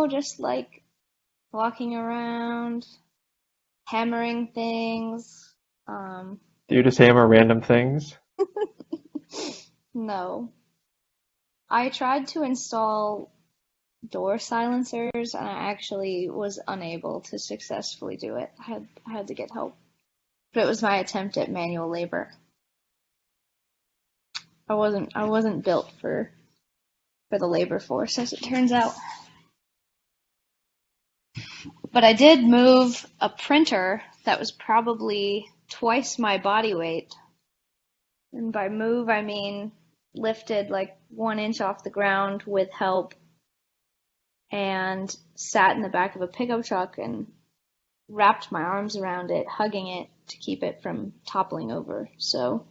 Just like walking around, hammering things. Um, Do you just hammer random things? no. I tried to install door silencers and I actually was unable to successfully do it. I had to get help. But it was my attempt at manual labor. I wasn't built for the labor force as it turns out. But I did move a printer that was probably twice my body weight. And by move, I mean lifted like 1 inch off the ground with help and sat in the back of a pickup truck and wrapped my arms around it, hugging it to keep it from toppling over. So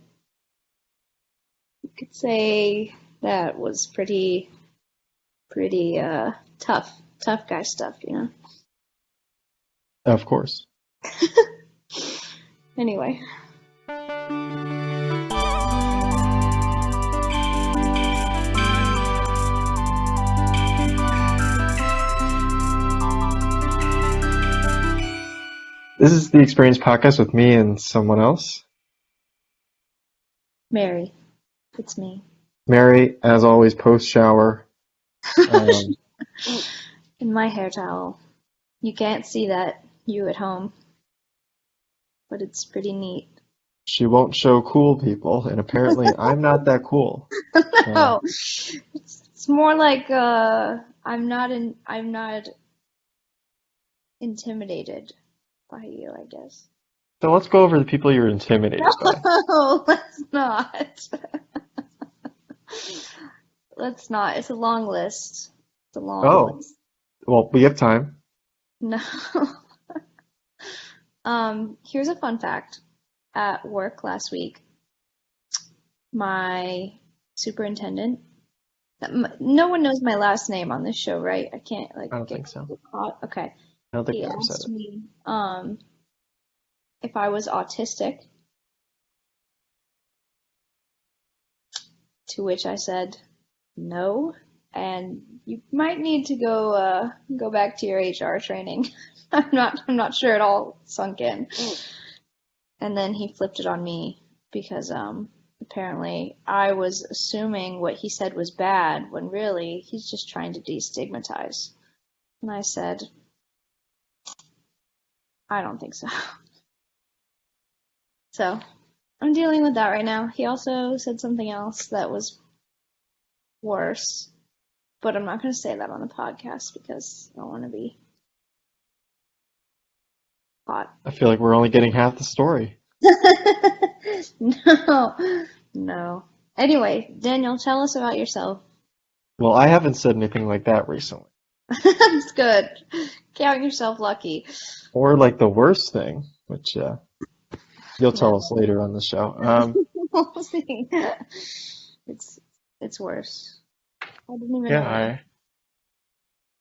you could say that was pretty tough guy stuff. Of course. Anyway. This is the Experience Podcast with me and someone else. Mary, it's me. Mary, as always, post-shower. In my hair towel. You can't see that, you at home, but it's pretty neat. She won't show cool people, and apparently I'm not that cool. No, it's more like I'm not intimidated by you, I guess. So let's go over the people you're intimidated by. No, let's not. Let's not. It's a long list. It's a long Oh, list. well, we have time. No. Here's a fun fact. At work last week, my superintendent, no one knows my last name on this show, right? I can't I don't get think so. caught. Okay. I don't think He we ever said asked it. me if I was autistic, to which I said no, and you might need to go back to your HR training. I'm not sure it all sunk in. And then he flipped it on me because apparently I was assuming what he said was bad when really he's just trying to destigmatize. And I said, I don't think so. So I'm dealing with that right now. He also said something else that was worse, but I'm not going to say that on the podcast because I don't want to be caught. I feel like we're only getting half the story. No, no. Anyway, Daniel, tell us about yourself. Well, I haven't said anything like that recently. That's good. Count yourself lucky. Or like the worst thing, which you'll tell us No. later on the show. We'll see. It's worse. I didn't even know that. Yeah,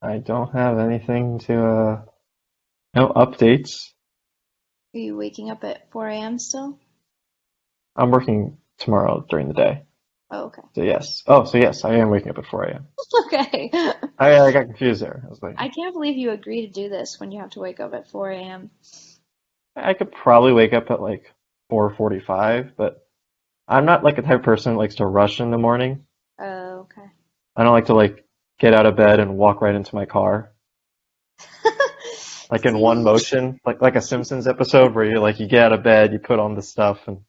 I don't have anything to no updates. Are you waking up at 4 a.m. still? I'm working tomorrow during the day. Oh, okay. So yes. Oh, so yes, I am waking up at 4 a.m. Okay. I got confused there. I was like, I can't believe you agree to do this when you have to wake up at 4 a.m. I could probably wake up at like 4:45, but I'm not like the type of person that likes to rush in the morning. Oh, okay. I don't like to like get out of bed and walk right into my car, like in one See, motion, like a Simpsons episode where you get out of bed, you put on the stuff and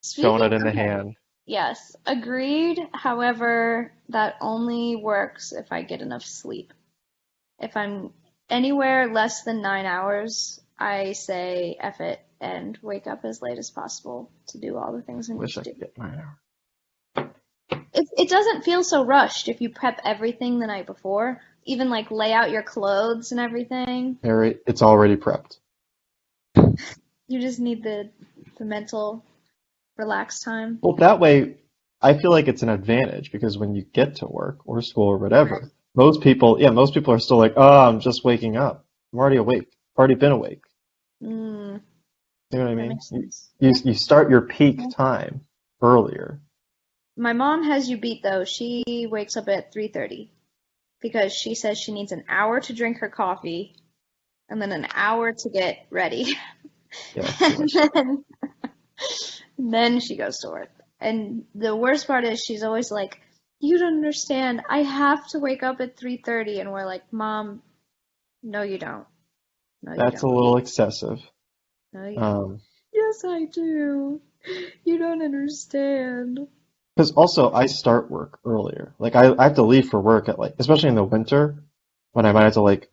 speaking, donut in the okay. hand. Yes, agreed. However, that only works if I get enough sleep. If I'm anywhere less than 9 hours, I say F it and wake up as late as possible to do all the things I need Wish to I do. could get 9 hours. It doesn't feel so rushed if you prep everything the night before, even like lay out your clothes and everything. Harry, it's already prepped. You just need the mental relaxed time. Well, that way, I feel like it's an advantage because when you get to work or school or whatever, most people are still like, oh, I'm just waking up. I'm already awake. I've already been awake. Mm, You know what I that mean? makes sense. You Yeah. you start your peak Yeah. time earlier. My mom has you beat though. She wakes up at 3:30 because she says she needs an hour to drink her coffee and then an hour to get ready. Yeah, it's too And much. then she goes to work. And the worst part is she's always like, "You don't understand. I have to wake up at 3:30." And we're like, "Mom, no you don't. No you That's a don't. little excessive. No you don't." Um, Yes, I do. You don't understand. because also I start work earlier. Like I have to leave for work at like, especially in the winter, when I might have to like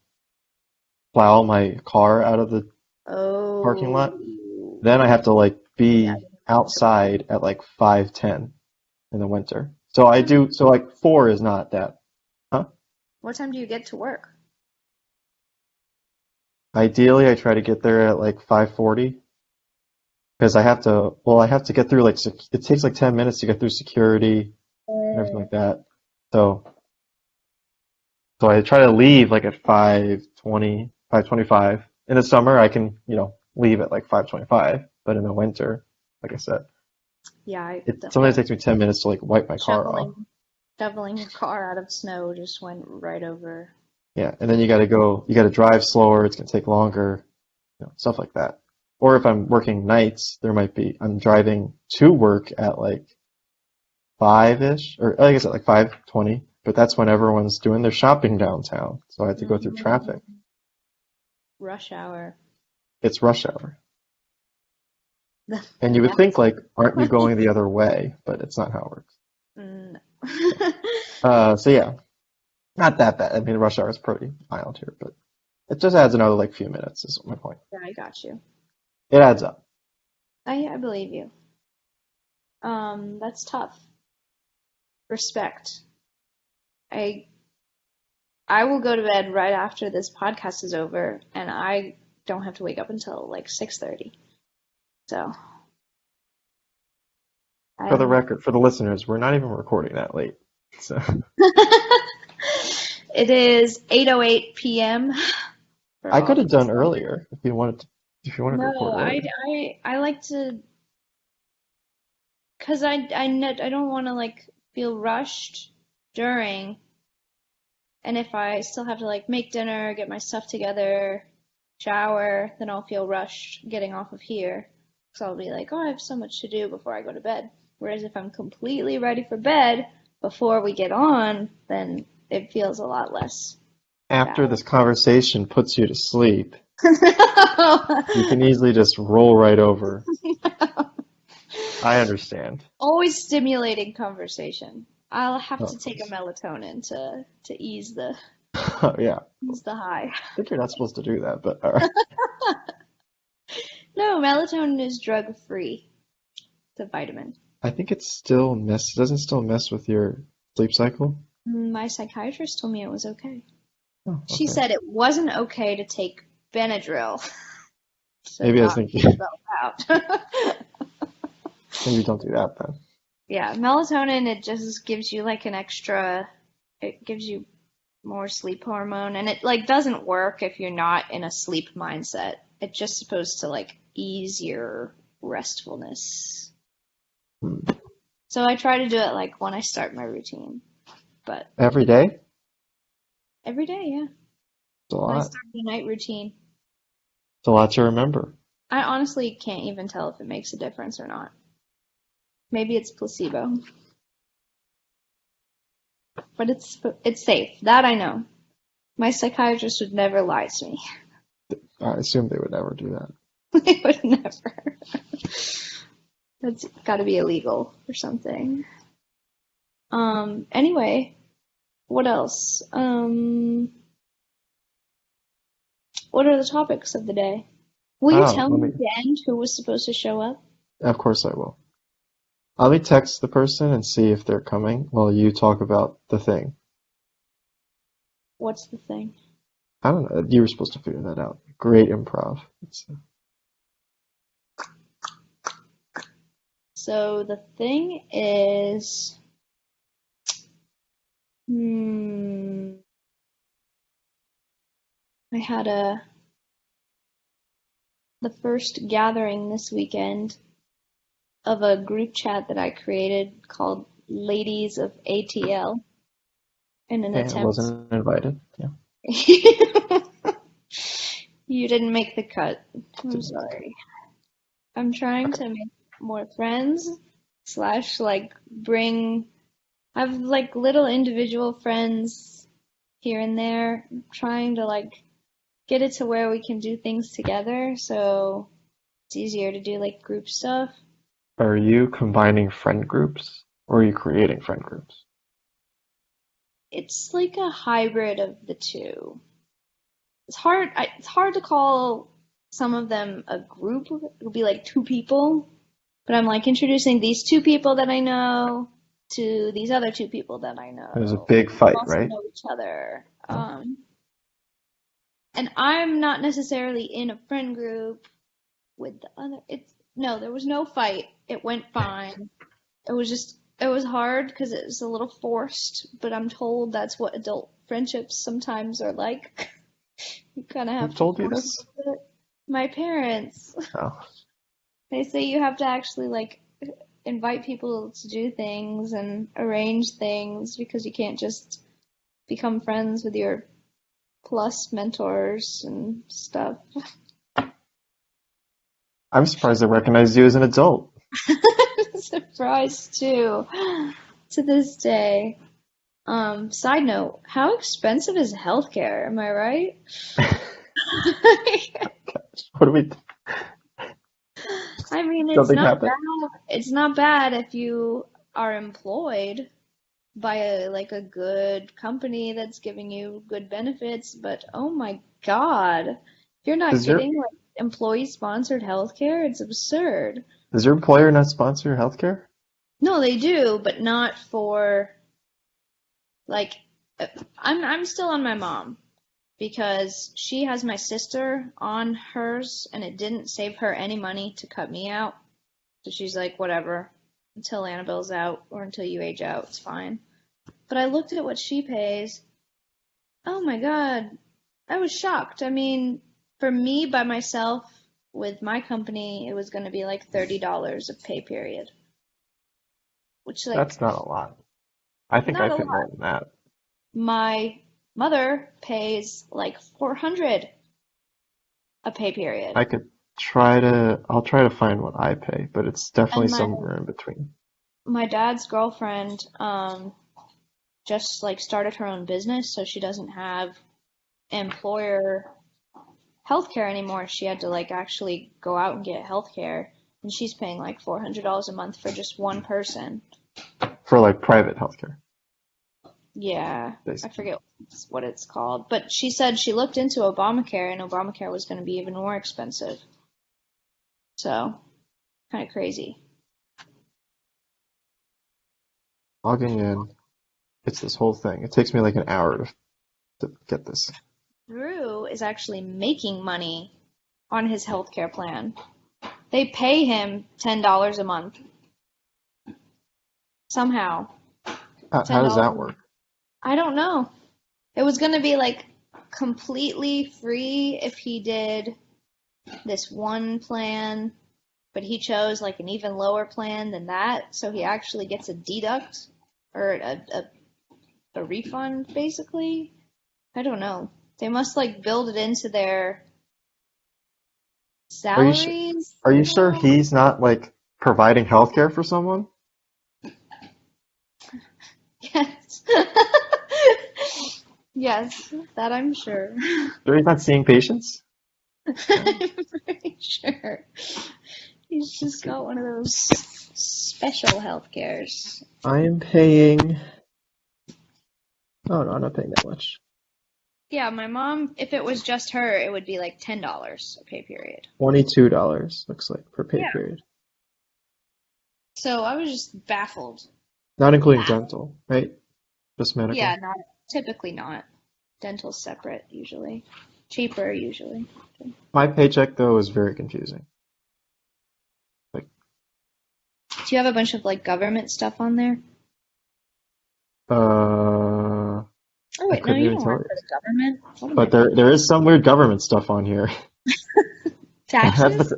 plow my car out of the parking Oh, lot. Then I have to like yeah. be outside at like 5:10 in the winter. So I do, so like 4 is not that, huh? What time do you get to work? Ideally, I try to get there at like 5:40 because I have to get through like, it takes like 10 minutes to get through security and everything like that. So, so I try to leave like at 5:20, 5:25. In the summer, I can, leave at like 5:25, but in the winter, like I said, Yeah, I it sometimes definitely takes me 10 minutes to like wipe my car off. shoveling your car out of snow just went right over. Yeah, and then you got to drive slower, it's gonna take longer, stuff like that. Or if I'm working nights, I'm driving to work at like 5-ish, or like I said, like 5:20, but that's when everyone's doing their shopping downtown, so I have to go through traffic. Mm, rush hour. It's rush hour. And you would think That's like, aren't you going the other way? But it's not how it works. mm. So yeah, not that bad. I mean, rush hour is pretty mild here, but it just adds another like few minutes is my point. Yeah, I got you. It adds up. I believe you. That's tough. Respect. I I will go to bed right after this podcast is over, and I don't have to wake up until like 6:30. So For the I'm. record, for the listeners, we're not even recording that late. So It is 8:08 p.m. for I all could the have done listeners. earlier if you wanted to No, record earlier. I like to, cause I don't want to like feel rushed during, and if I still have to like make dinner, get my stuff together, shower, then I'll feel rushed getting off of here. So I'll be like, oh, I have so much to do before I go to bed. Whereas if I'm completely ready for bed before we get on, then it feels a lot less After bad. this conversation puts you to sleep, you can easily just roll right over. I understand. Always stimulating conversation. I'll have Oh, to take a melatonin to yeah, ease the high. I think you're not supposed to do that, but all right. No, melatonin is drug free. It's a vitamin. I think doesn't still mess with your sleep cycle. My psychiatrist told me it was okay. Oh, She okay. said it wasn't okay to take Benadryl to Maybe I was knock thinking, yourself out. maybe don't do that then. Yeah, melatonin, it just gives you like it gives you more sleep hormone, and it like doesn't work if you're not in a sleep mindset. It's just supposed to like ease your restfulness. Hmm. So I try to do it like when I start my routine, but Every day? It's every day, yeah. a When I lot. start the night routine, It's a lot to remember. I honestly can't even tell if it makes a difference or not. Maybe it's placebo, but it's safe. That I know. My psychiatrist would never lie to me. I assume they would never do that. They would never. That's got to be illegal or something. Anyway, what else? What are the topics of the day? Will you Oh, tell me at the end who was supposed to show up? of course I will. Let me text the person and see if they're coming while you talk about the thing. What's the thing? I don't know. You were supposed to figure that out. Great improv. So the thing is, hmm, I had the first gathering this weekend of a group chat that I created called ladies of ATL in an Yeah, I attempt. wasn't invited. Yeah. You didn't make the cut. I'm Didn't- sorry. I'm trying to make more friends slash like bring. I have like little individual friends here and there. I'm trying to like get it to where we can do things together, so it's easier to do like group stuff. Are you combining friend groups or are you creating friend groups? It's like a hybrid of the two. It's hard to call some of them a group. It'll be like two people, but I'm like introducing these two people that I know to these other two people that I There's a know. big fight, Also right? know each other. And I'm not necessarily in a friend group with the other. No, there was no fight. It went fine. It was hard because it was a little forced, but I'm told that's what adult friendships sometimes are like. You kind of Who have to told you force this? it. My parents. Oh, They say you have to actually like invite people to do things and arrange things because you can't just become friends with your plus mentors and stuff. I'm surprised they recognize you as an adult. Surprised too, to this day. Side note, how expensive is healthcare? Am I right? What do we? I mean, Something happened? It's not bad if you are employed by a good company that's giving you good benefits, but oh my God, if you're not Does your getting like employee-sponsored healthcare, it's absurd. does your employer not sponsor healthcare? No, they do, but not for like I'm still on my mom because she has my sister on hers and it didn't save her any money to cut me out. So she's like, whatever, until Annabelle's out or until you age out, it's fine. But I looked at what she pays. Oh my God, I was shocked. I mean, for me by myself with my company, it was going to be like $30 a pay period, which like That's not a lot. I think not I a pay lot. more than that. My mother pays like 400 a pay period. I'll try to find what I pay, but it's definitely And somewhere in between. my dad's girlfriend just like started her own business, so she doesn't have employer healthcare anymore. She had to like actually go out and get healthcare, and she's paying like $400 a month for just one person. For like private healthcare, Yeah, I basically. forget what it's called, but she said she looked into Obamacare, and Obamacare was going to be even more expensive. So, kind of crazy. Logging in, it's this whole thing. It takes me like an hour to get this. Drew is actually making money on his healthcare plan. They pay him $10 a month. Somehow. How does that $10. work? I don't know. It was going to be like completely free if he did this one plan, but he chose like an even lower plan than that, so he actually gets a deduct or a refund basically. I don't know. They must like build it into their Are you salaries are you sure somehow. he's not like providing healthcare for someone? Yes. Yes, that I'm sure. Sure he's not seeing patients? I'm pretty sure. He's just got one of those special health cares. I am paying. Oh no, I'm not paying that much. Yeah, my mom, if it was just her, it would be like $10 a pay period. $22 looks like per pay Yeah. period. So I was just baffled. Not including dental, right? Just medical. Yeah, typically not. Dental's separate usually. Cheaper usually. My paycheck though is very confusing. Like, Do you have a bunch of like government stuff on there? uh, Oh I wait, no, couldn't you even don't tell work you. for the government. What am But I there is some weird government stuff on here. Taxes?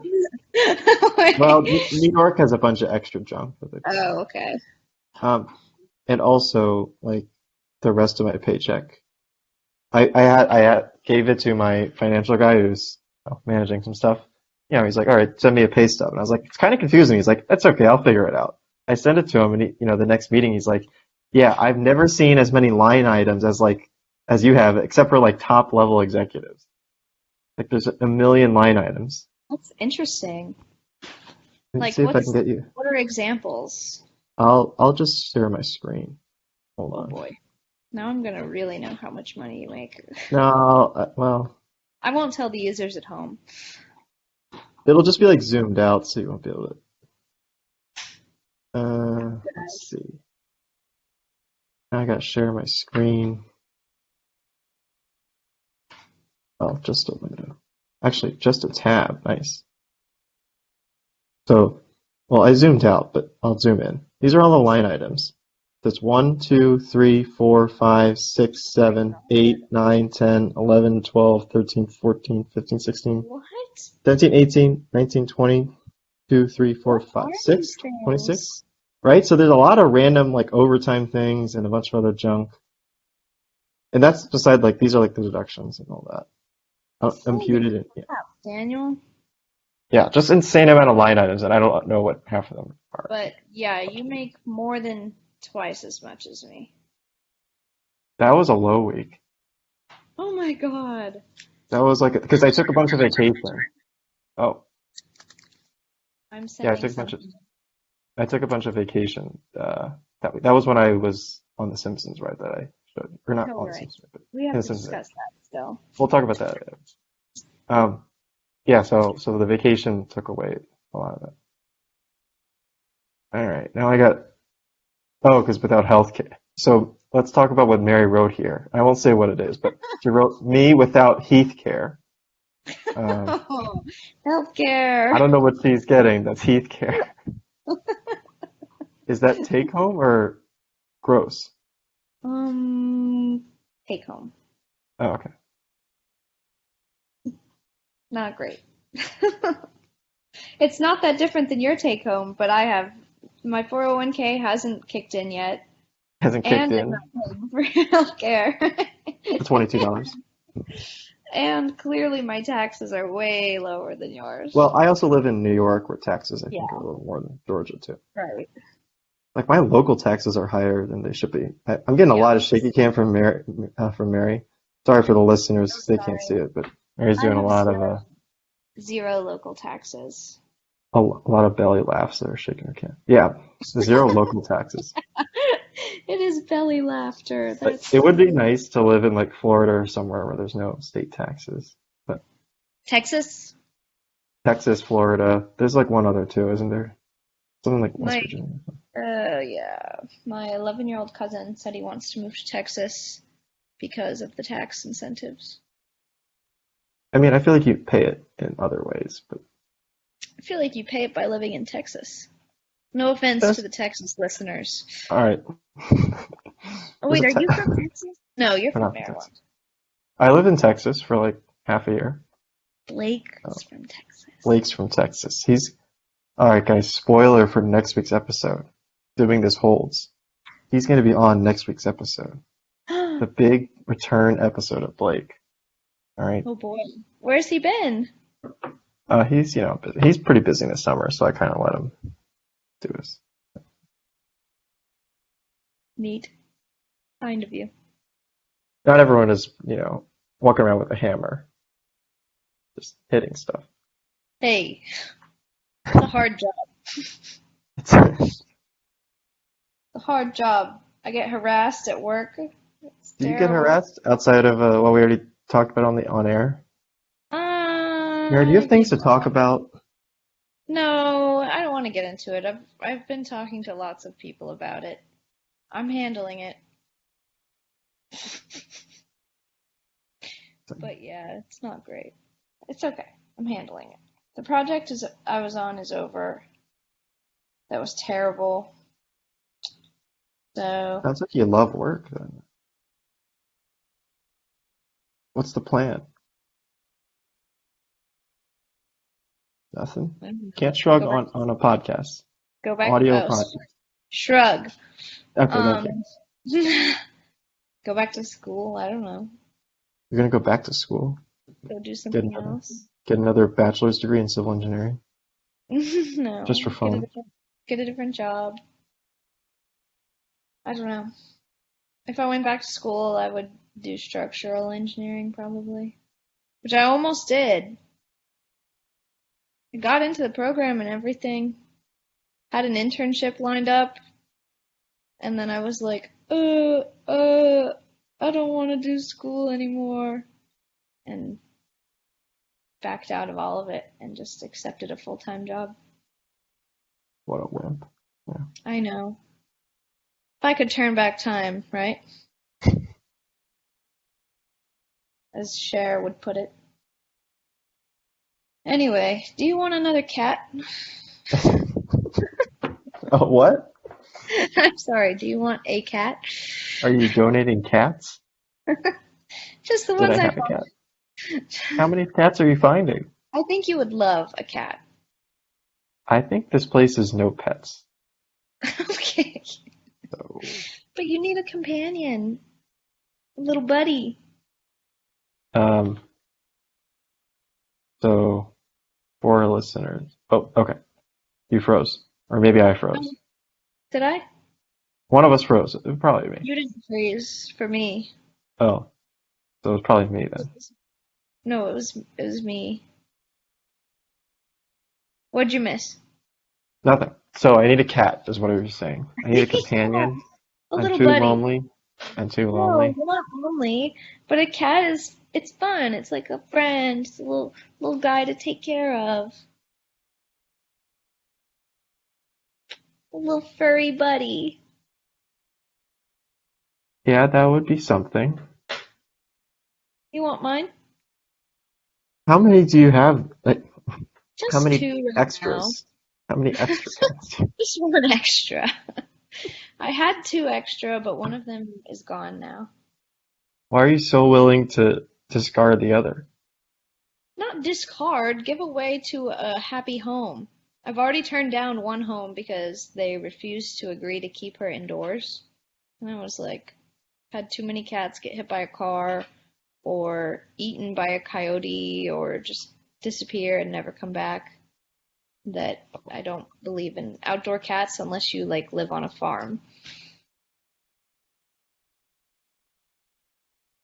Well, Wait. New York has a bunch of extra junk. But Oh, okay. And also like the rest of my paycheck. Gave it to my financial guy who's managing some stuff. He's like, all right, send me a pay stub. And I was like, it's kind of confusing. He's like, that's okay, I'll figure it out. I send it to him, and the next meeting, he's like, yeah, I've never seen as many line items as you have, except for like top level executives. Like there's a million line items. That's interesting. Let me Like, see if I can get you. what are examples? I'll just share my screen. Hold Oh on. boy. Now I'm gonna really know how much money you make. No, well, I won't tell the users at home. it'll just be like zoomed out, so you won't be able to. Let's see. Now I gotta share my screen. Oh, just a window. Actually, just a tab. Nice. So, well, I zoomed out, but I'll zoom in. These are all the line items. That's 1, 2, 3, 4, 5, 6, 7, 8, 9, 10, 11, 12, 13, 14, 15, 16, What? 17, 18, 19, 20, 2, 3, 4, 5, 6, 26. Right? So there's a lot of random like overtime things and a bunch of other junk. And that's beside like these are like the deductions and all that. Imputed in, yeah. Daniel? Yeah, just insane amount of line items, and I don't know what half of them are. But yeah, you make more than twice as much as me. That was a low week. Oh my god. That was like because I took a bunch of vacation. Oh, I'm yeah, sending I took a bunch of vacation. That was when I was on The Simpsons, right? That I showed, or not on The Simpsons, but We have in The to Simpsons. discuss that still. We'll talk about that. Yeah. So the vacation took away a lot of it. All right, now I got. Oh, because without healthcare. So let's talk about what Mary wrote here. I won't say what it is, but she wrote me without Heath care. Oh, healthcare. I don't know what she's getting. That's Heath care. Is that take home or gross? Take home. Oh, okay. Not great. It's not that different than your take home, but my 401k hasn't kicked in yet, Hasn't kicked and I'm in. not paying for healthcare. The $22. And clearly my taxes are way lower than yours. Well, I also live in New York, where taxes I think are a little more than Georgia too. Right. Like my local taxes are higher than they should be. I'm getting a lot of shaky cam from Mary. Sorry for the listeners, they can't see it, but Mary's doing a lot of zero local taxes. a lot of belly laughs that are shaking her cam. Yeah, zero local taxes. It is belly laughter. Like, it would be nice to live in like Florida or somewhere where there's no state taxes. But Texas? Texas, Florida, there's like one other too, isn't there? Something like West Virginia. Yeah. My 11-year-old cousin said he wants to move to Texas because of the tax incentives. I mean, I feel like you pay it in other ways, but I feel like you pay it by living in Texas. No offense to the Texas listeners. all right. Oh, wait, are you from Texas? No, you're from Maryland. I live in Texas for like half a year. Blake is from Texas. Blake's from Texas. All right, guys, spoiler for next week's episode. Assuming this holds. He's going to be on next week's episode. The big return episode of Blake. All right. Oh boy. Where's he been? He's pretty busy this summer, so I kind of let him do this. Neat. Kind of you. Not everyone is, walking around with a hammer, just hitting stuff. Hey, it's a hard job. It's a hard job. I get harassed at work. Do you get harassed outside of what we already talked about on air? Mary, do you have things to talk about? No, I don't want to get into it. I've been talking to lots of people about it. I'm handling it. But yeah, it's not great. It's okay. I'm handling it. The project I was on is over. That was terrible. So Sounds like you love work then. What's the plan? Nothing. Can't shrug on a podcast. Go back. Audio podcast. Shrug. Okay, no Um, thanks. go back to school. I don't know. You're gonna go back to school, Go do get something another else. get another bachelor's degree in civil engineering, just for No, fun. get a different job. I don't know. If I went back to school, I would do structural engineering probably, which I almost did. I got into the program and everything, had an internship lined up, and then I was like, I don't want to do school anymore, and backed out of all of it and just accepted a full-time job. What a wimp. Yeah. I know. If I could turn back time, right? As Cher would put it. Anyway, do you want another cat? Oh, what? I'm sorry, do you want a cat? Are you donating cats? Just the Did ones I I have a cat? How many cats are you finding? I think you would love a cat. I think this place is no pets. Okay. So, But you need a companion. A little buddy. um, so for listeners. Oh, okay. You froze. Or maybe I froze. Did I? One of us froze. It was probably me. You didn't freeze for me. Oh, so it was probably me then. No, it was me. What'd you miss? Nothing. So I need a cat, is what I was saying. I need a companion. A I'm little too buddy. lonely. I'm too No, lonely. you're not lonely, but a cat it's fun. It's like a friend. It's a little guy to take care of. A little furry buddy. Yeah, that would be something. You want mine? How many do you have? Like, how Just many two right now. extras? How many extra cats? Just one extra. I had two extra, but one of them is gone now. Why are you so willing to discard the other? Not discard, give away to a happy home. I've already turned down one home because they refused to agree to keep her indoors. And I was like, had too many cats get hit by a car or eaten by a coyote or just disappear and never come back. That I don't believe in outdoor cats unless you like live on a farm.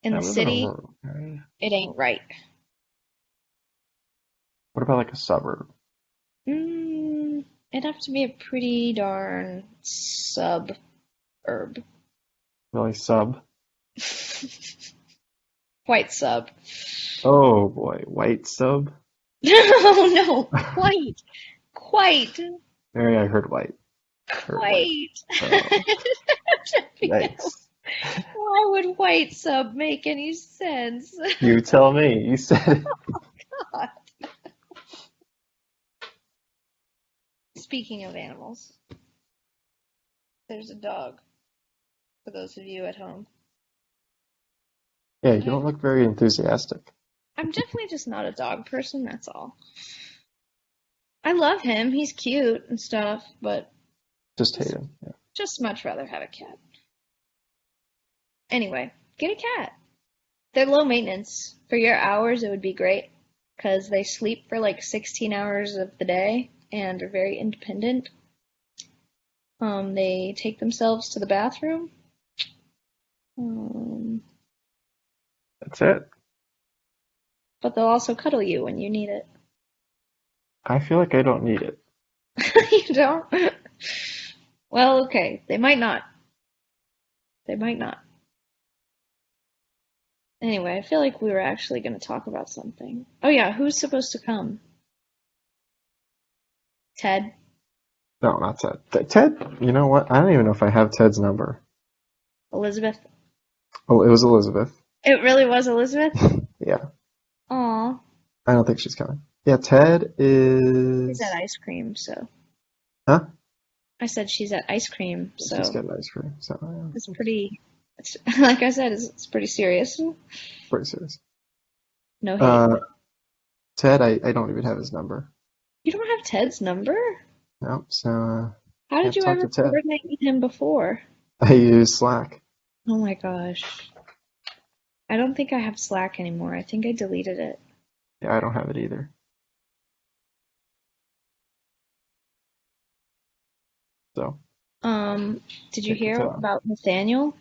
In I the live in a city, rural area. it ain't right. What about like a suburb? It'd have to be a pretty darn suburb. Really sub? White sub. Oh boy, white sub? No, no, quite, Mary, I heard white. Heard white. quite. Oh, yikes. Why would white sub make any sense? You tell me. You said it. God. Speaking of animals, there's a dog, for those of you at home. Yeah, you don't look very enthusiastic. I'm definitely just not a dog person, that's all. I love him, he's cute and stuff, but Just hate him. Yeah. just much rather have a cat. Anyway, get a cat. They're low maintenance. For your hours, it would be great, because they sleep for like 16 hours of the day and are very independent. They take themselves to the bathroom. That's it. But they'll also cuddle you when you need it. I feel like I don't need it. You don't? Well, okay. They might not. They might not. Anyway, I feel like we were actually going to talk about something. Oh yeah, who's supposed to come? Ted? No, not Ted. Ted, you know what? I don't even know if I have Ted's number. Elizabeth? Oh, it was Elizabeth. It really was Elizabeth? Yeah. Aw. I don't think she's coming. Yeah, Ted is... She's at ice cream, so. Huh? I said she's at ice cream, so. She's getting ice cream. So, yeah. It's pretty, like I said, it's pretty serious. Pretty serious. No hate. Ted, I don't even have his number. You don't have Ted's number? No, so How did Can't you talk ever to Ted. coordinate with him before? I use Slack. Oh my gosh. I don't think I have Slack anymore. I think I deleted it. Yeah, I don't have it either. So Did you can't hear tell. about Nathaniel?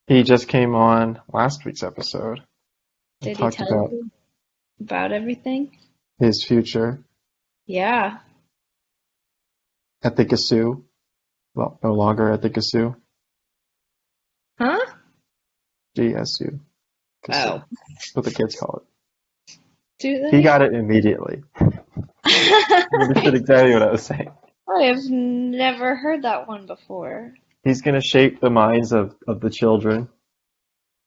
He just came on last week's episode and Did he talked tell about you about everything? his future Yeah. at the GSU. Well, no longer at the GSU. Huh? GSU. Oh. GSU. That's what the kids call it. Do He they? got it immediately. You understood exactly what I was saying. I have never heard that one before. He's going to shape the minds of the children,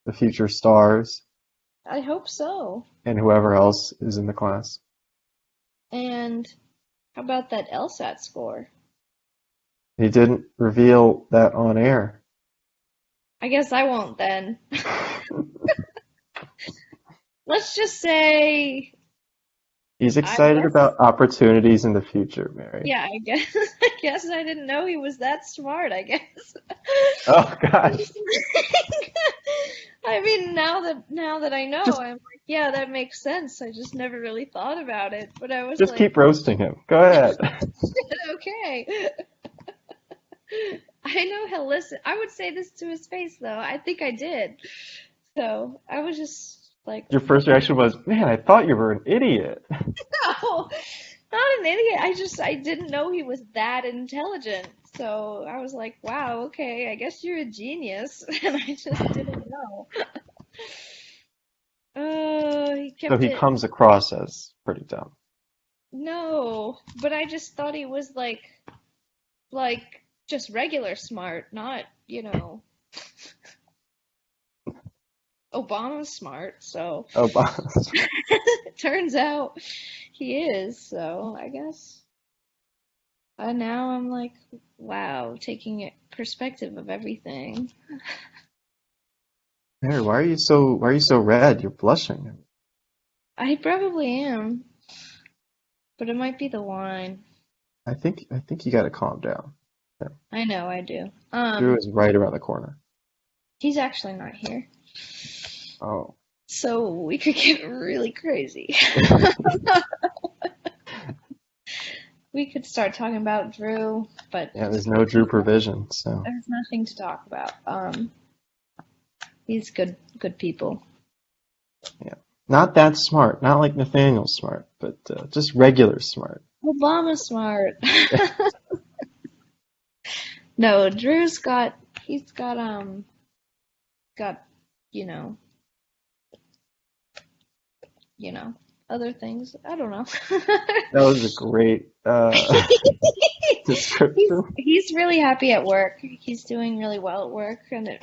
the future stars, I hope so. and whoever else is in the class. And how about that LSAT score? He didn't reveal that on air. I guess I won't then. Let's just say, He's I excited guess, about opportunities in the future, Mary. yeah, I guess I didn't know he was that smart, I guess. Oh gosh. I mean, now that I know, Just I'm like, yeah, that makes sense. I just never really thought about it, but I was just like, keep roasting him. Go ahead. okay. I know he'll listen. I would say this to his face, though. I think I did. So I was just like, Your first reaction was, man, I thought you were an idiot. no, not an idiot. I didn't know he was that intelligent. So I was like, wow, okay, I guess you're a genius. And I just didn't know. He So kept he it. comes across as pretty dumb. No, but I just thought he was like just regular smart, not, Obama's smart, so Obama. it turns out he is, so I guess. Now I'm like, wow, taking a perspective of everything. Mary, why are you so red? You're blushing. I probably am, but it might be the wine. I think you gotta calm down. Yeah. I know I do. Drew is right around the corner. He's actually not here, Oh. so we could get really crazy. We could start talking about Drew, but Yeah, there's no Drew provision, so there's nothing to talk about. He's good people. yeah. Not that smart, not like Nathaniel smart, but just regular smart. Obama's smart. No, he's got, you know, other things. I don't know. That was a great description. He's really happy at work. He's doing really well at work, and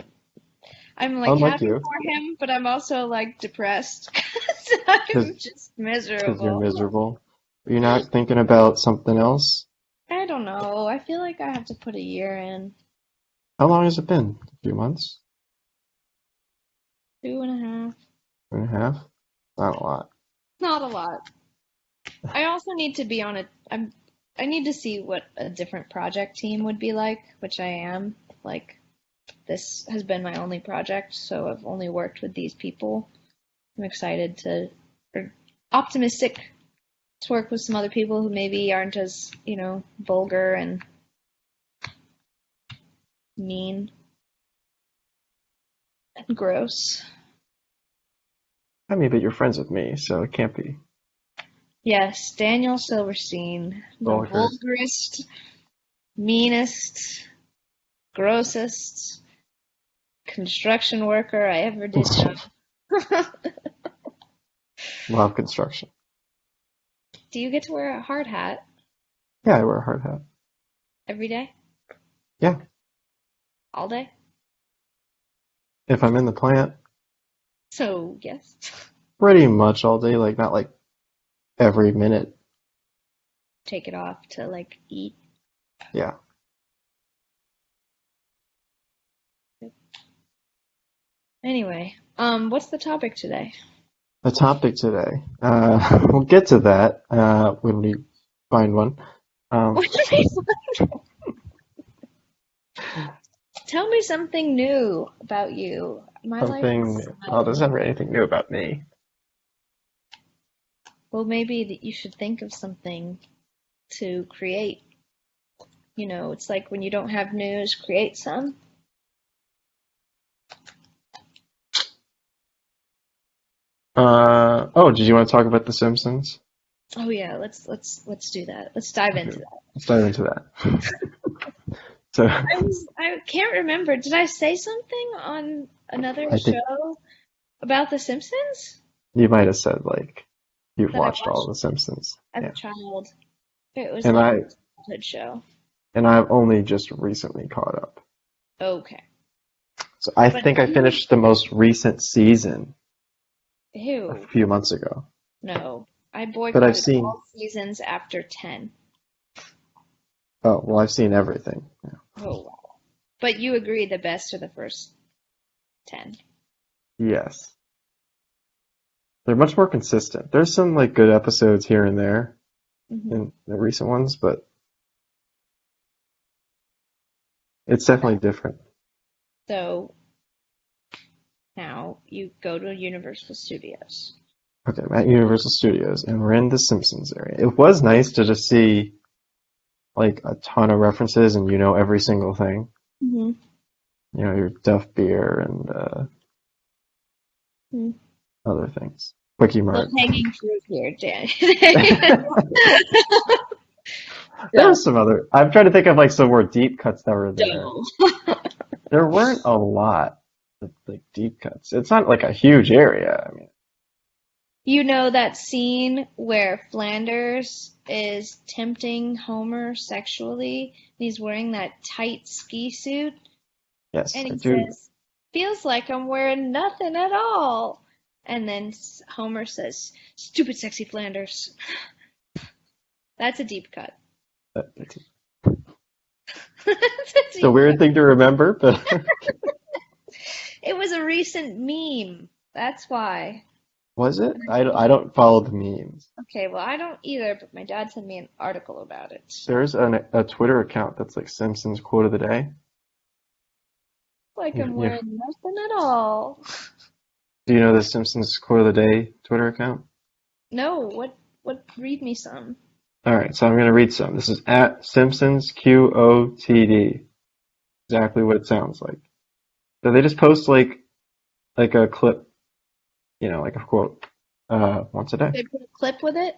I'm like Unlike happy you, for him, but I'm also like depressed because I'm just because you're miserable. miserable. You're not thinking about something else? I don't know. I feel like I have to put a year in. How long has it been? A few months? 2.5. 2.5? Not a lot. Not a lot. I also need to be on I need to see what a different project team would be like, which I am. Like, this has been my only project, so I've only worked with these people. I'm excited or optimistic to work with some other people who maybe aren't as, vulgar and mean and gross. I mean, but you're friends with me, so it can't be. Yes, Daniel Silverstein, the Vulgar. vulgarest, meanest, grossest construction worker I ever did know. Love construction. Do you get to wear a hard hat Yeah, I wear a hard hat. every day? Yeah. All day? If I'm in the plant, So, yes. pretty much all day, like not like every minute. Take it off to, like, eat. Yeah. Anyway, what's the topic today? The topic today. We'll get to that when we find one. What did I find? Tell me something new about you. My life Something is new. Oh, sad. there's never anything new about me. Well, maybe that you should think of something to create. You know, it's like when you don't have news, create some. Oh, did you want to talk about The Simpsons? Oh yeah, let's do that. Let's dive Okay, into that. let's dive into that. So, I can't remember. Did I say something on another I think show about The Simpsons you might have said like you've that I watched all of watched The Simpsons. as a Yeah. child? It was And like a I childhood show. and I've only just recently caught up. Okay. So I But think I finished the most recent season a ew, few months ago. no. I But I've boycotted seen all seasons after 10. oh, well, I've seen everything. Yeah. Oh wow. But you agree the best are the first 10. Yes. They're much more consistent. There's some like good episodes here and there Hmm. in the recent ones, but it's definitely different. So now you go to Universal Studios. Okay, I'm at Universal Studios and we're in the Simpsons area. It was nice to just see like a ton of references and you know every single thing. Hmm. You know, your Duff beer and Hmm. other things. Quickie Low Mart. hanging fruit here, Dan. There So, was some other. I'm trying to think of like some more deep cuts that were there. so. There weren't a lot of like deep cuts. It's not like a huge area. I mean, You know that scene where Flanders is tempting Homer sexually, and he's wearing that tight ski suit, yes, and I he do. says, "Feels like I'm wearing nothing at all." And then Homer says, "Stupid sexy Flanders." That's a deep cut. It's That's a a deep weird cut. thing to remember, but It was a recent meme. That's why. was it? I don't follow the memes. Okay, well, I don't either, but my dad sent me an article about it. There's a Twitter account that's like Simpsons quote of the day. Like You, I'm you, wearing nothing at all. do you know the Simpsons quote of the day Twitter account? No, read me some. All right, so I'm going to read some. This is at Simpsons QOTD. Exactly what it sounds like. So they just post like a clip, you know, like a quote, once a day. They put a clip with it?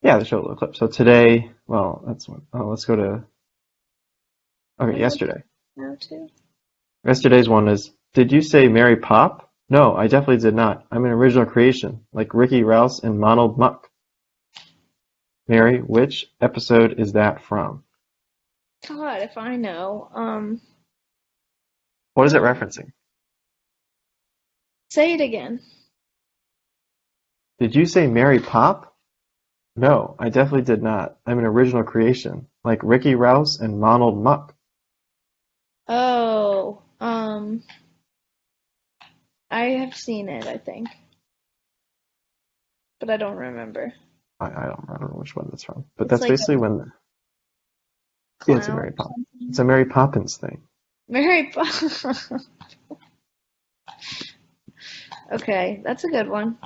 Yeah, they show a little clip. So today, well, that's one. Oh, let's go to, okay, I'm looking yesterday. now too. Yesterday's one is, did you say Mary Pop? No, I definitely did not. I'm an original creation, like Ricky Rouse and Ronald Muck. Mary, which episode is that from? God, if I know. What is it referencing? Say it again. Did you say Mary Pop? No, I definitely did not. I'm an original creation, like Ricky Rouse and Ronald Muck. Oh, I have seen it, I think, but I don't remember. I don't remember which one that's from, but It's that's like a basically when, yeah, it's a clown Mary or Pop. It's something. a Mary Poppins thing. Mary Poppins. Okay, that's a good one.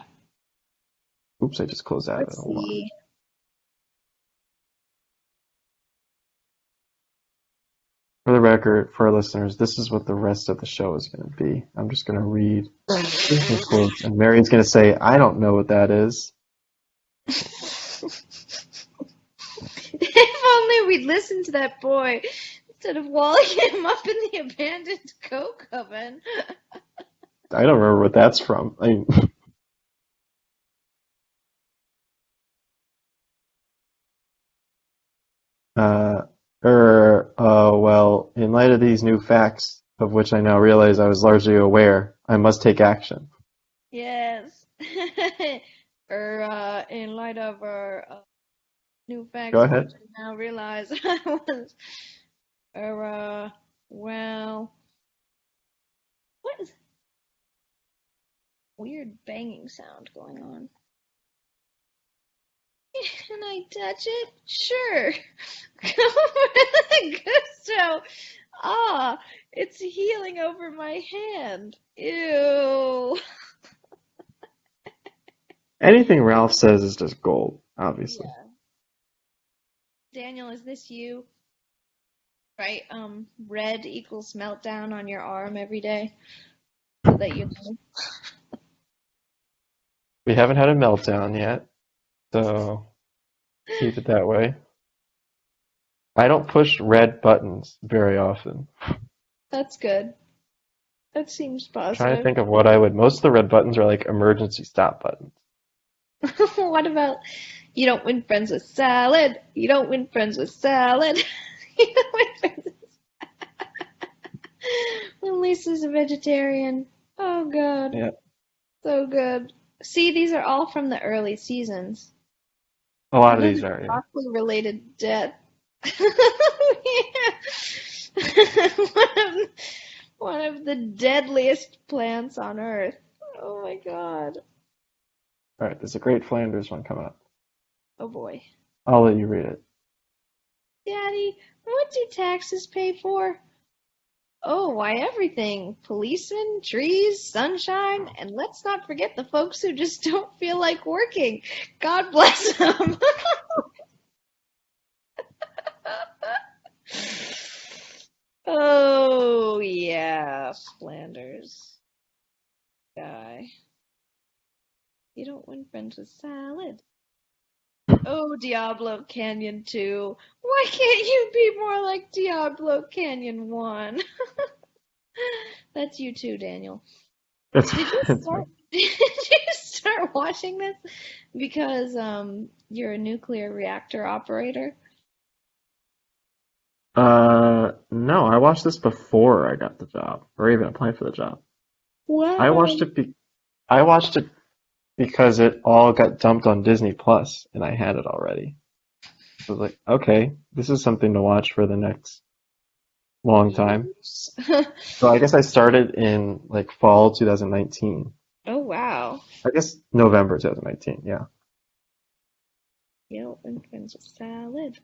Oops, I just closed out of it. Let's Hold on. see. For the record, for our listeners, this is what the rest of the show is going to be. I'm just going to read some quotes, and Mary's going to say, I don't know what that is. If only we'd listened to that boy instead of walling him up in the abandoned coke oven. I don't remember what that's from. I mean, uh, well, in light of these new facts, of which I now realize I was largely aware, I must take action. Yes. In light of our new Go facts, ahead. which I now realize I was, well, what is weird banging sound going on? Can I touch it? Sure. Come with the gusto. Ah, it's healing over my hand. Ew. Anything Ralph says is just gold, obviously. Yeah. Daniel, is this you? Right, red equals meltdown on your arm every day so that you know. We haven't had a meltdown yet, so keep it that way. I don't push red buttons very often. That's good. That seems I'm trying to positive. think of what I would. Most of the red buttons are like emergency stop buttons. What about you don't win friends with salad? You don't win friends with salad. You don't win friends with when Lisa's a vegetarian. Oh God, Yeah, so good. See, these are all from the early seasons. a lot of One of these the are. Yeah. broccoli related death. One of the deadliest plants on earth. Oh my God. All right, there's a great Flanders one coming up. Oh boy. I'll let you read it. Daddy, what do taxes pay for? Oh, why everything. Policemen, trees, sunshine, and let's not forget the folks who just don't feel like working. God bless them. Oh, yeah, Flanders guy. You don't win friends with salad. Oh, Diablo Canyon 2. Why can't you be more like Diablo Canyon 1? That's you too, Daniel. It's, Did you it's me. start did you start watching this because you're a nuclear reactor operator? No, I watched this before I got the job, or even applied for the job. I Wow. watched it I watched it because it all got dumped on Disney Plus, and I had it already. I was like, okay, this is something to watch for the next long time. Years. So I guess I started in like fall 2019. Oh wow. I guess November 2019. Yeah. You don't win friends with salad.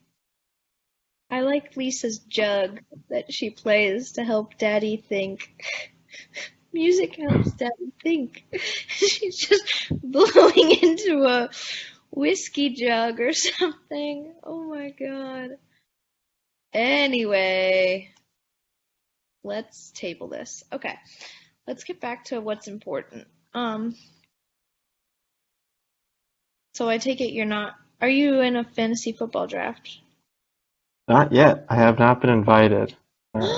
I like Lisa's jug that she plays to help Daddy think. Music helps Daddy think. She's just blowing into a whiskey jug or something. Oh my God. Anyway, let's table this. Okay, let's get back to what's important. So I take it you're not. Are you in a fantasy football draft? Not yet. I have not been invited. Uh,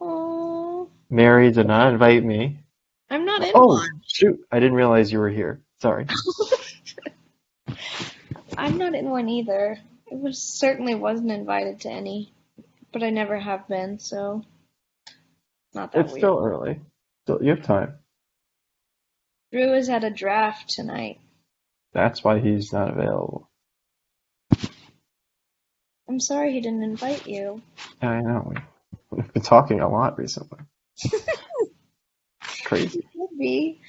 Oh, Mary did not invite me. I'm not in Oh, one. shoot. I didn't realize you were here. Sorry. I'm not in one either. It was certainly wasn't invited to any, but I never have been, so not that It's weird. still early. Still, you have time. Drew is at a draft tonight. That's why he's not available. I'm sorry he didn't invite you. Yeah, I know. We've been talking a lot recently. Crazy. Could be.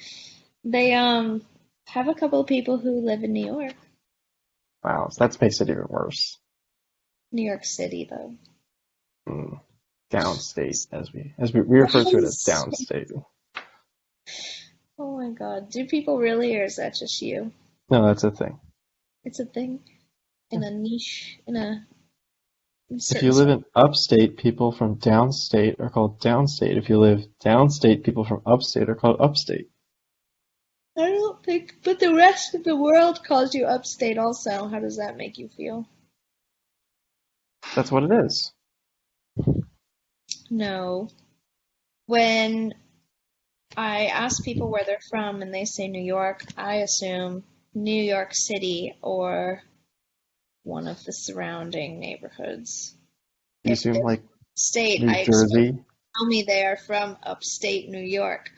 They have a couple of people who live in New York. Wow, so that makes it even worse. New York City though. Mm. Downstate, we refer to it as Yes. downstate. Oh my God. Do people really, or is that just you? No, that's a thing. It's a thing in a niche, in a If you certain. live in upstate, people from downstate are called downstate. If you live downstate, people from upstate are called upstate. I don't think, but the rest of the world calls you upstate also. How does that make you feel? That's what it is. No. When I ask people where they're from and they say New York, I assume New York City or one of the surrounding neighborhoods. You If assume they're like state, New I expect Jersey? tell me they are from upstate New York.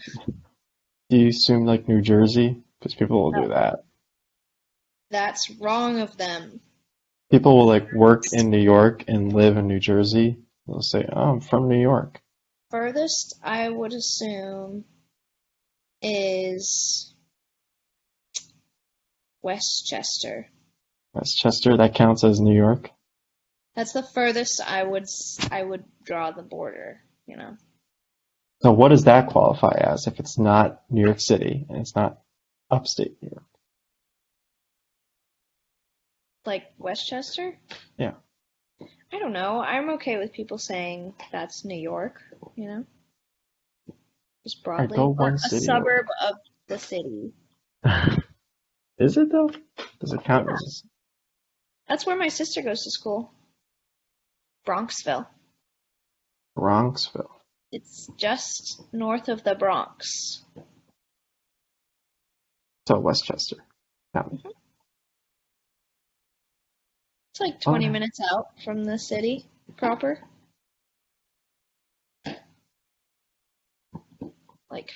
Do you assume like New Jersey? Because people will do No, that. that's wrong of them. People will like work in New York and live in New Jersey. They'll say, "Oh, I'm from New York." Furthest I would assume is Westchester. Westchester, that counts as New York. That's the furthest I would draw the border, you know. So what does that qualify as if it's not New York City and it's not upstate New York? Like Westchester? Yeah. I don't know. I'm okay with people saying that's New York, you know, just I broadly, go or one a city over. suburb of the city. Is it though? Does it count Yeah, as that's where my sister goes to school, Bronxville. Bronxville? It's just north of the Bronx. So Westchester County. Mhm. It's like Oh, 20 minutes out from the city proper, like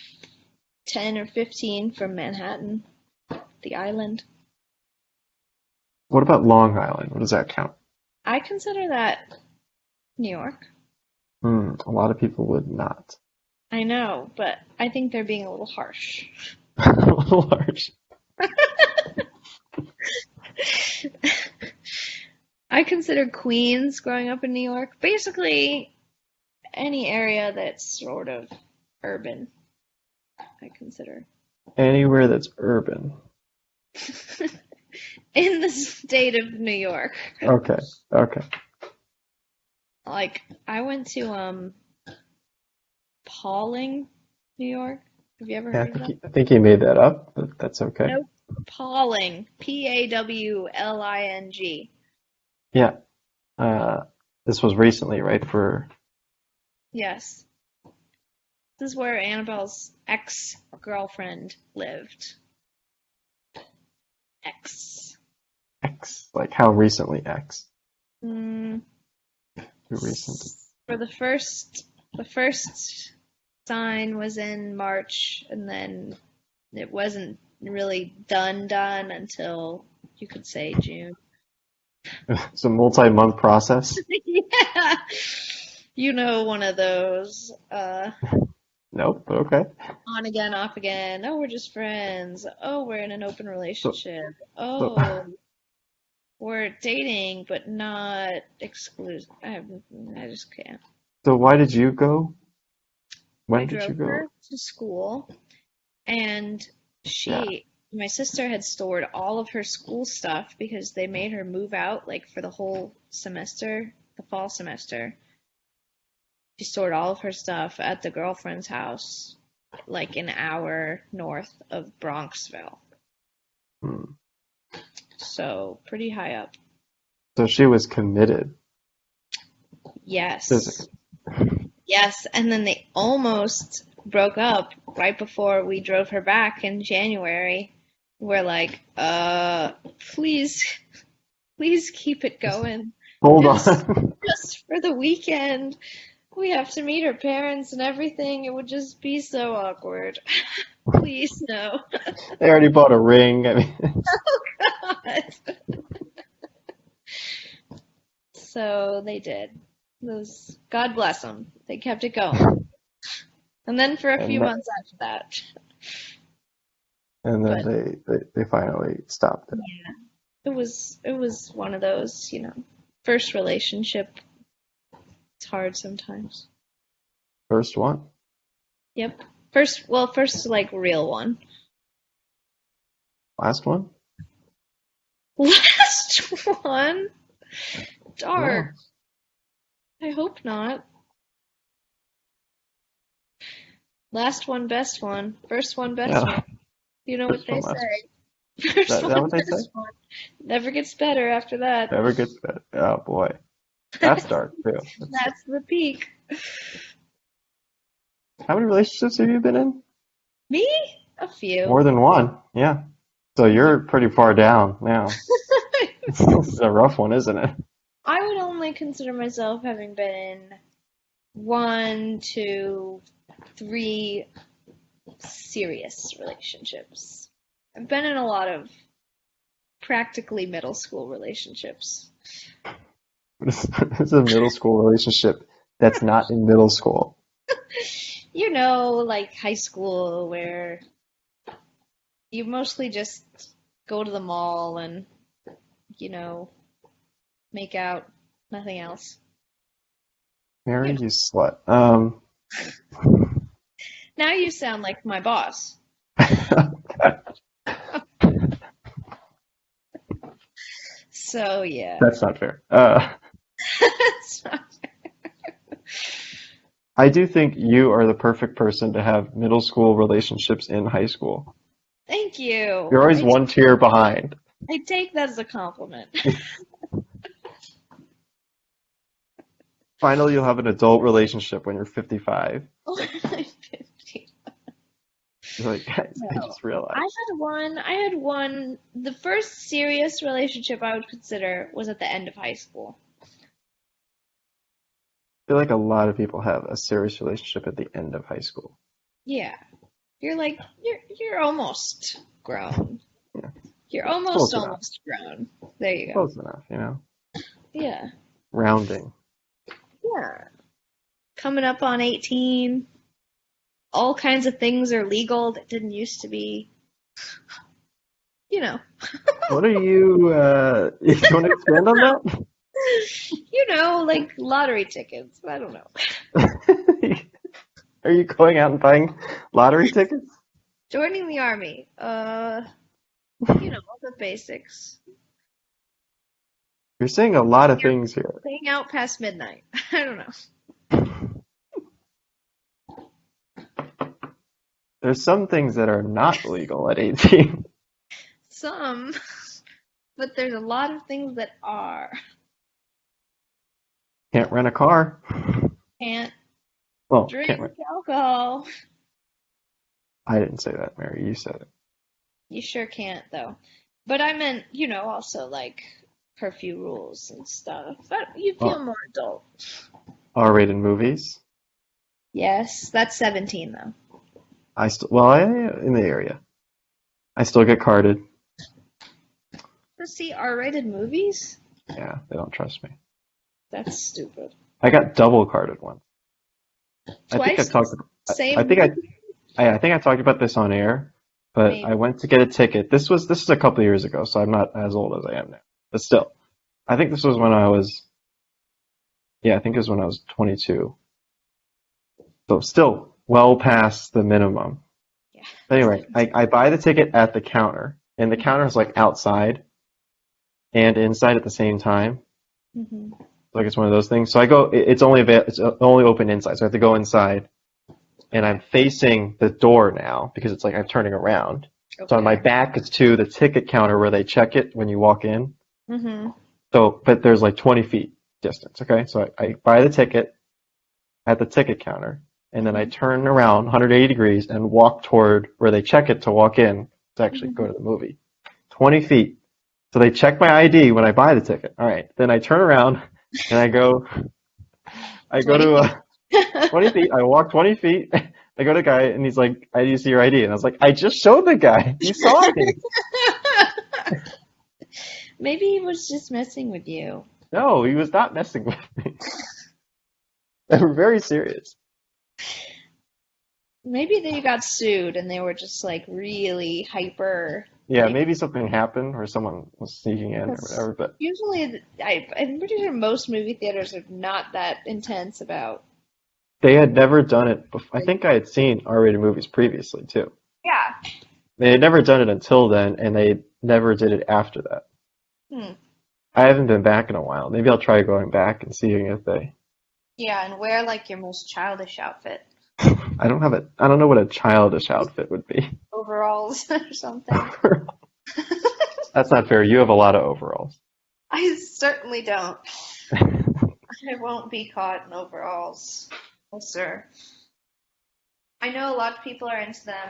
10 or 15 from Manhattan, the island. what about Long Island? What does that count? I consider that New York. A lot of people would not. I know, but I think they're being a little harsh. A little harsh. I consider Queens growing up in New York basically any area that's sort of urban, I consider. Anywhere that's urban. In the state of New York. Okay. Okay. Like, I went to Pawling, New York. Have you ever Yeah, heard of that? I think he made that up, but that's okay. Nope. Pawling. Pawling. Yeah. Uh, this was recently, right? For Yes. This is where Annabelle's ex-girlfriend lived. Ex. X, like how recently X? Mm, Too recent. for the first sign was in March, and then it wasn't really done until you could say June. It's a multi-month process. Yeah. You know, one of those Nope, but okay. on again, off again. Oh, we're just friends. Oh, we're in an open So, relationship. so, Oh, we're dating, but not exclusive. I just can't. so why did you go? I When did you drove go? her to school, and Yeah. my sister had stored all of her school stuff because they made her move out like for the whole semester, the fall semester. She stored all of her stuff at the girlfriend's house, like an hour north of Bronxville. Hmm. So pretty high up. So she was committed Yes. physically. Yes, and then they almost broke up right before we drove her back in January. We're like, please, please keep it going. Hold Just, on. just for the weekend. We have to meet her parents and everything. It would just be so awkward. Please, no. They already bought a ring. I mean, God. So they did. Those, God bless them. They kept it going. And then for a few and months after that. and But then they finally stopped it. yeah, it was one of those, first relationship. It's hard sometimes. First one, Yep. First like real one. last one. Last one? Yeah. Dark. I hope not. Last one, best one. First one, best Yeah. one. You know what First they one, last say. one. First Is that one, what they say? best one. Never gets better after that. Never gets better. Oh boy, that's dark too. That's the peak. How many relationships have you been in? Me? A few. More than one. Yeah. So you're pretty far down now. This is a rough one, isn't it? I would only consider myself having been in 1, 2, 3 serious relationships. I've been in a lot of practically middle school relationships. It's a middle school relationship that's not in middle school. You know, like high school where you mostly just go to the mall and, make out Nothing else. Mary, You you slut. Now you sound like my boss. So yeah. That's not fair. It's not- I do think you are the perfect person to have middle school relationships in high school. Thank you. You're always one tier behind. I take that as a compliment. Finally, you'll have an adult relationship when you're 55. You're like, guys, I No. just realized. I had one. The first serious relationship I would consider was at the end of high school. I feel like a lot of people have a serious relationship at the end of high school. Yeah. You're almost grown. Yeah. You're Close enough. almost grown. There you go. Close enough, you know? Yeah. Rounding. Yeah. Coming up on 18. All kinds of things are legal that didn't used to be. You know. What are you, you want to expand on that? You know, like lottery tickets. I don't know. Are you going out and buying lottery tickets? Joining the army. All the basics. You're saying a lot of things here. Staying out past midnight. I don't know. There's some things that are not legal at 18. Some, but there's a lot of things that are. Can't rent a car. Can't Well, drink can't rent. alcohol. I didn't say that, Mary. You said it. You sure can't, though. But I meant, also like curfew rules and stuff. But you feel Oh. more adult. R-rated movies. Yes, that's 17, though. In the area. I still get carded. To see R-rated movies? Yeah, they don't trust me. That's stupid. I got double carded once. I think I Twice? talked. Same I think I think I talked about this on air, but Maybe. I went to get a ticket. This is a couple of years ago, so I'm not as old as I am now. But still, I think this was when I was. Yeah, I think it was when I was 22. So still well past the minimum. Yeah. Anyway, I buy the ticket at the counter, and the counter is like outside and inside at the same time. Mm-hmm. Like it's one of those things. So I go. It's only open inside, so I have to go inside, and I'm facing the door now because it's like I'm turning around. So on my back is to the ticket counter where they check it when you walk in. Mm-hmm. So, but there's like 20 feet distance. Okay, so I buy the ticket at the ticket counter, and then I turn around 180 degrees and walk toward where they check it to walk in to actually go to the movie. 20 feet. So they check my ID when I buy the ticket. All right. Then I turn around and I go to 20 feet. I walk 20 feet. I go to the guy and he's like, I need to see your ID. And I was like, I just showed the guy. You saw me. Maybe he was just messing with you. No, he was not messing with me. They were very serious. Maybe they got sued and they were just like really hyper. Yeah, Like, maybe something happened or someone was sneaking in or whatever, but usually, I'm pretty sure most movie theaters are not that intense about. they had never done it before. I think I had seen R-rated movies previously too. Yeah. They had never done it until then, and they never did it after that. Hmm. I haven't been back in a while. Maybe I'll try going back and seeing if they. Yeah, and wear like your most childish outfit. I don't know what a childish outfit would be. Overalls or something. That's not fair. You have a lot of overalls. I certainly don't. I won't be caught in overalls. No, sir. I know a lot of people are into them.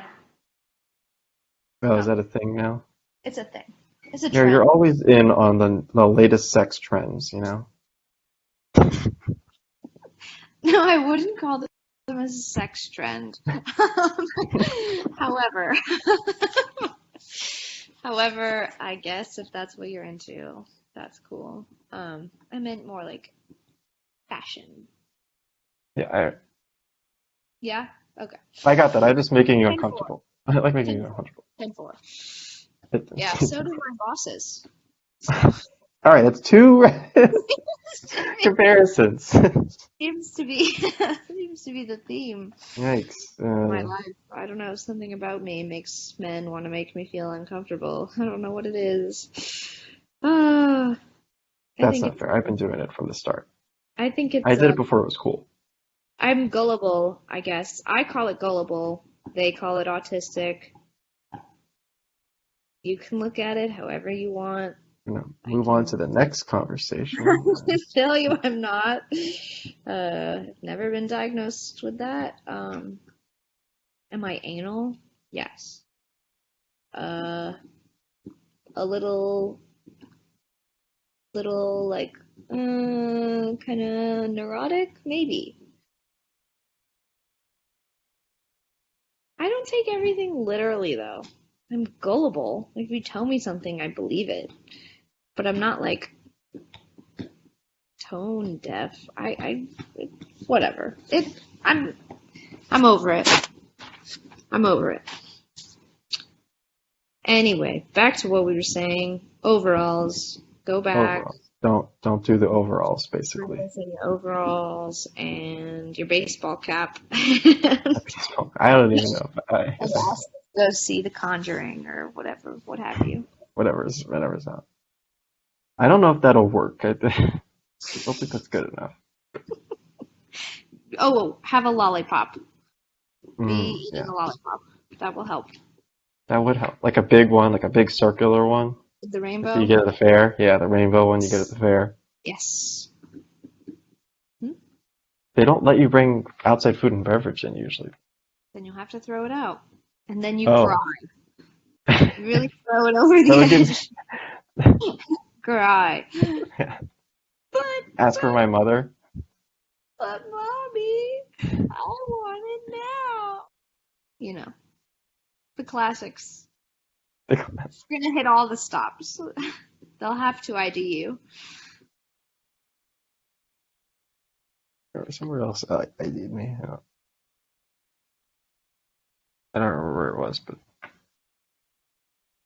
Oh, is that a thing now? It's a thing. It's a Yeah, trend. you're always in on the latest sex trends, you know? No, I wouldn't call them as a sex trend. However, I guess if that's what you're into, that's cool. I meant more like fashion. Yeah, Yeah? Okay. I got that. I'm just making you 10-4. uncomfortable. I like making you uncomfortable. 10-4. It- Yeah, so do my bosses. All All right, that's two comparisons. Seems to be seems to be the theme Yikes. of my life. I don't know, something about me makes men want to make me feel uncomfortable. I don't know what it is. Uh, I That's think not it's fair. I've been doing it from the start. I think I it's did it before it was cool. I'm gullible, I guess. I call it gullible. They call it autistic. You can look at it however you want. I Move on can to the next conversation. tell you I'm not. I've never been diagnosed with that. Am I anal? Yes. Uh, a little like, kind of neurotic, maybe. I don't take everything literally though. I'm gullible. Like if you tell me something, I believe it. But I'm not like tone deaf. Whatever. I'm over it. I'm over it. Anyway, back to what we were saying. Overalls. Go back. Overalls. Don't do the overalls, basically. Your overalls and your baseball cap. I don't even know if Go see The Conjuring or whatever, what have you. whatever's out. I don't know if that'll work. I don't think that's good enough. Oh, have a lollipop. Be eating Yeah. a lollipop. That will help. That would help. Like a big one, like a big circular one. The rainbow? Like you get at the fair. Yeah, the rainbow one you get at the fair. Yes. They don't let you bring outside food and beverage in usually. Then you'll have to throw it out. And then you Oh. cry. You really throw it over the edge. Cry. Yeah. But Ask for my mother. But mommy, I want it now. You know, the classics. We're gonna hit all the stops. They'll have to ID you. Somewhere else ID'd me. I don't remember where it was, but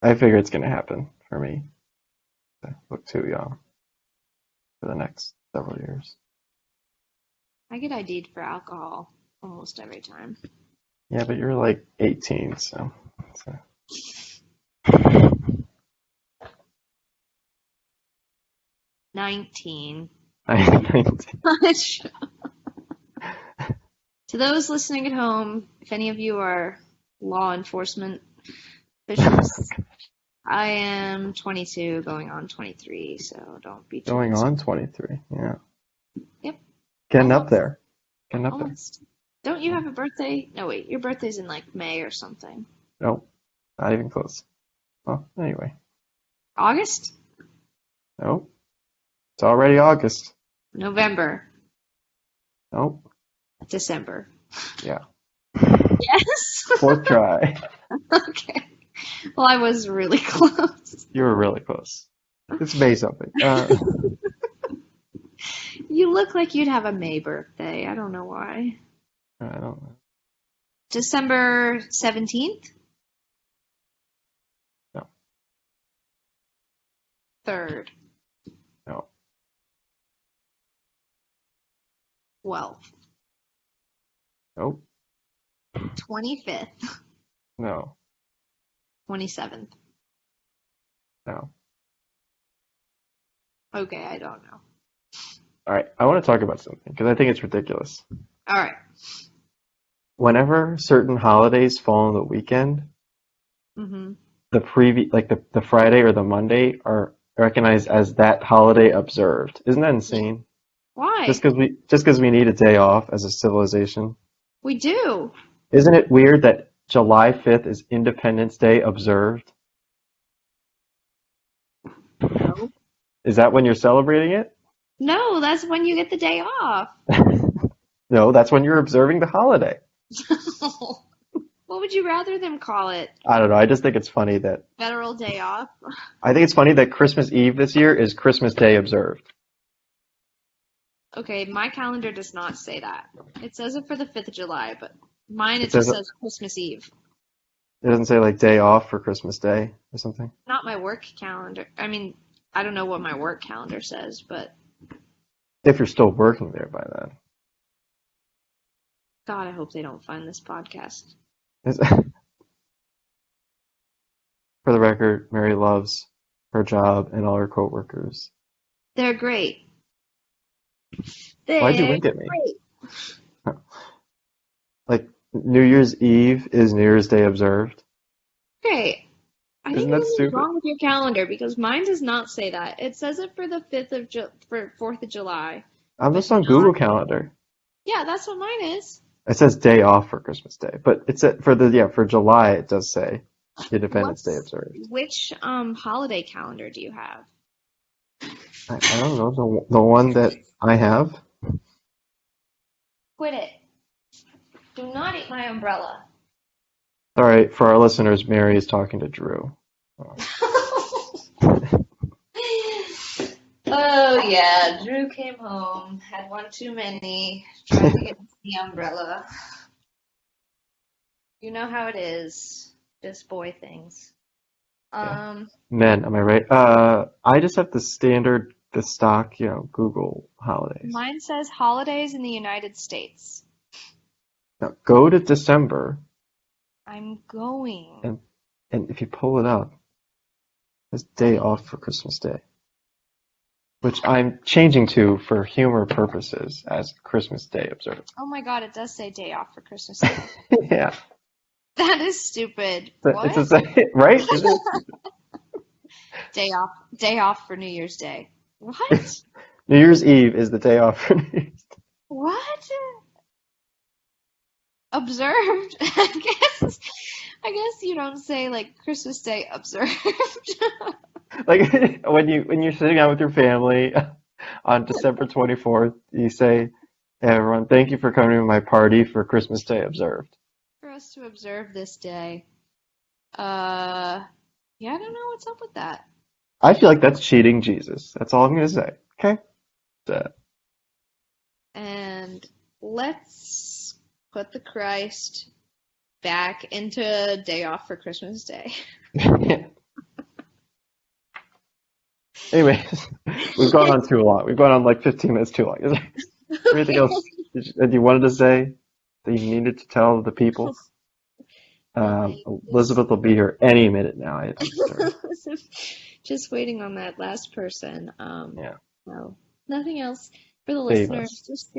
I figure it's gonna happen for me. I look too young for the next several years. I get ID'd for alcohol almost every time. Yeah, but you're like 18, so. 19. 19. To those listening at home, if any of you are law enforcement officials, I am 22, going on 23, so don't be too Going on concerned. 23, yeah. Yep. Getting up there. Almost. Don't you have a birthday? No, wait, your birthday's in like May or something. Nope, not even close. Well, anyway. August? Nope. It's already August. November. Nope. December. Yeah. Yes? Fourth try. Okay. Well, I was really close. You were really close. It's May something. You look like you'd have a May birthday. I don't know why. I don't know. December 17th? No. 3rd. No. 12th. Nope. 25th. No. 27th. No. Okay, I don't know. All right. I want to talk about something because I think it's ridiculous. All right. Whenever certain holidays fall on the weekend, Mm-hmm. the Friday or the Monday are recognized as that holiday observed. Isn't that insane? Why? Just because we need a day off as a civilization. We do. Isn't it weird that July 5th is Independence Day observed? No. Is that when you're celebrating it? No, that's when you get the day off. No, that's when you're observing the holiday. What would you rather them call it? I don't know. I just think it's funny that Federal day off? I think it's funny that Christmas Eve this year is Christmas Day observed. Okay, my calendar does not say that. It says it for the 5th of July, but mine it says just it- says Christmas Eve. It doesn't say like day off for Christmas Day or something. Not my work calendar. I mean, I don't know what my work calendar says, but If you're still working there by then. God, I hope they don't find this podcast. For the record, Mary loves her job and all her coworkers. They're great. Why'd you wink at me? Like, New Year's Eve is New Year's Day observed? Okay. I Isn't think that something's stupid? wrong with your calendar because mine does not say that. It says it for the 4th of July. I'm just on Google Calendar. Yeah, that's what mine is. It says day off for Christmas Day, but for July it does say Independence Day observed. Which holiday calendar do you have? I don't know, the one that I have. Quit it. Do not eat my umbrella. All right, for our listeners, Mary is talking to Drew. Oh yeah, Drew came home, had one too many, tried to get the umbrella. You know how it is, just boy things. Men, am I right? I just have the stock, Google holidays. Mine says holidays in the United States. Now go to December. I'm going. And if you pull it up, it's day off for Christmas Day, which I'm changing to for humor purposes as Christmas Day observed. Oh my God, it does say day off for Christmas Day. Yeah. That is stupid. What? It's right? Is it? Day off for New Year's Day. What? New Year's Eve is the day off for New Year's Day. What? Observed? I guess you don't say like Christmas Day observed. Like when you're sitting out with your family on December 24th, you say, "Hey everyone, thank you for coming to my party for Christmas Day observed." For us to observe this day. Yeah, I don't know what's up with that. I feel like that's cheating Jesus. That's all I'm gonna say. Okay? And let's put the Christ back into day off for Christmas Day. Anyways, we've gone on too long. We've gone on like 15 minutes too long. Is there anything else that you wanted to say that you needed to tell the people? Elizabeth will be here any minute now. I'm sure. Just waiting on that last person. Yeah. No, nothing else for the Save listeners. us. Just,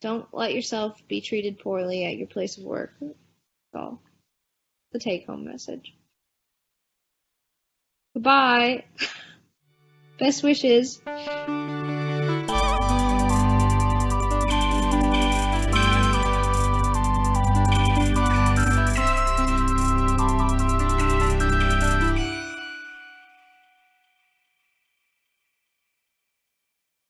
don't let yourself be treated poorly at your place of work. That's all. The take-home message. Goodbye. Best wishes.